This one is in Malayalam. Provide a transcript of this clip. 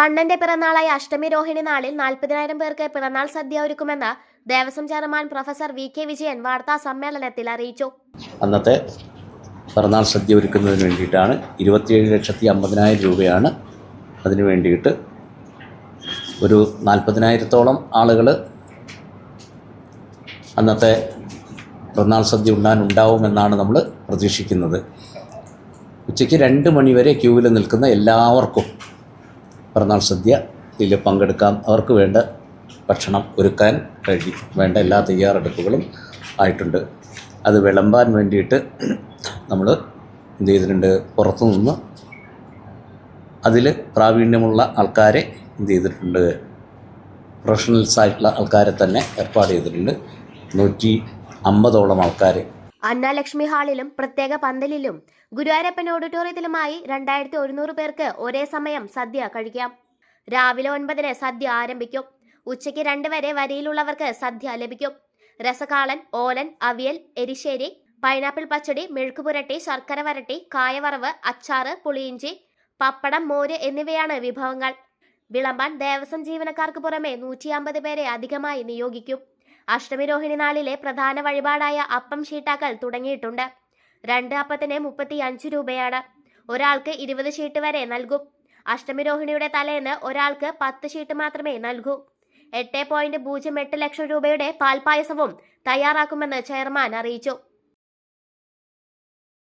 കണ്ണന്റെ പിറന്നാളായ അഷ്ടമി രോഹിണി നാളിൽ 40,000 പേർക്ക് പിറന്നാൾ സദ്യ ഒരുക്കുമെന്ന് Devaswom chairman professor VK Vijayan വാർത്താ സമ്മേളനത്തിൽ അറിയിച്ചു. അന്നത്തെ പിറന്നാൾ സദ്യ ഒരുക്കുന്നതിന് വേണ്ടിയിട്ടാണ് 27,50,000 രൂപയാണ് അതിന് വേണ്ടിയിട്ട്. ഒരു 40,000-ഓളം ആളുകൾ അന്നത്തെ പിറന്നാൾ സദ്യ ഉണ്ടാവുമെന്നാണ് നമ്മൾ പ്രതീക്ഷിക്കുന്നത്. ഉച്ചയ്ക്ക് 2 മണി വരെ ക്യൂവിൽ നിൽക്കുന്ന എല്ലാവർക്കും പിറന്നാൾ സദ്യയിൽ പങ്കെടുക്കാം. അവർക്ക് വേണ്ട ഭക്ഷണം ഒരുക്കാൻ വേണ്ട എല്ലാ തയ്യാറെടുപ്പുകളും ആയിട്ടുണ്ട്. അത് വിളമ്പാൻ വേണ്ടിയിട്ട് നമ്മൾ എന്ത് ചെയ്തിട്ടുണ്ട്, പുറത്തുനിന്ന് അതിൽ പ്രാവീണ്യമുള്ള ആൾക്കാരെ എന്ത് ചെയ്തിട്ടുണ്ട്, പ്രൊഫഷണൽസ് ആയിട്ടുള്ള ആൾക്കാരെ തന്നെ ഏർപ്പാട് ചെയ്തിട്ടുണ്ട്. 150ഓളം ആൾക്കാരെ അന്നലക്ഷ്മി ഹാളിലും പ്രത്യേക പന്തലിലും ഗുരുവായൂരപ്പൻ ഓഡിറ്റോറിയത്തിലുമായി 2,100 പേർക്ക് ഒരേ സമയം സദ്യ കഴിക്കാം. രാവിലെ 9-ന് സദ്യ ആരംഭിക്കും. ഉച്ചയ്ക്ക് 2 വരെ വരിയിലുള്ളവർക്ക് സദ്യ ലഭിക്കും. രസകാളൻ, ഓലൻ, അവിയൽ, എരിശ്ശേരി, പൈനാപ്പിൾ പച്ചടി, മെഴുക്കുപുരട്ടി, ശർക്കര വരട്ടി, കായവറവ്, അച്ചാറ്, പുളിയിഞ്ചി, പപ്പടം, മോര് എന്നിവയാണ് വിഭവങ്ങൾ. വിളമ്പാൻ ദേവസ്വം ജീവനക്കാർക്ക് പുറമെ 150 പേരെ അധികമായി നിയോഗിക്കും. അഷ്ടമി രോഹിണി നാളിലെ പ്രധാന വഴിപാടായ അപ്പം ഷീട്ടാക്കൽ തുടങ്ങിയിട്ടുണ്ട്. 2 അപ്പത്തിന് 35 രൂപയാണ്. ഒരാൾക്ക് 20 ഷീട്ട് വരെ നൽകും. അഷ്ടമി രോഹിണിയുടെ തലേന്ന് ഒരാൾക്ക് 10 ഷീട്ട് മാത്രമേ നൽകൂ. 8.08 ലക്ഷം രൂപയുടെ പാൽപായസവും തയ്യാറാക്കുമെന്ന് ചെയർമാൻ അറിയിച്ചു.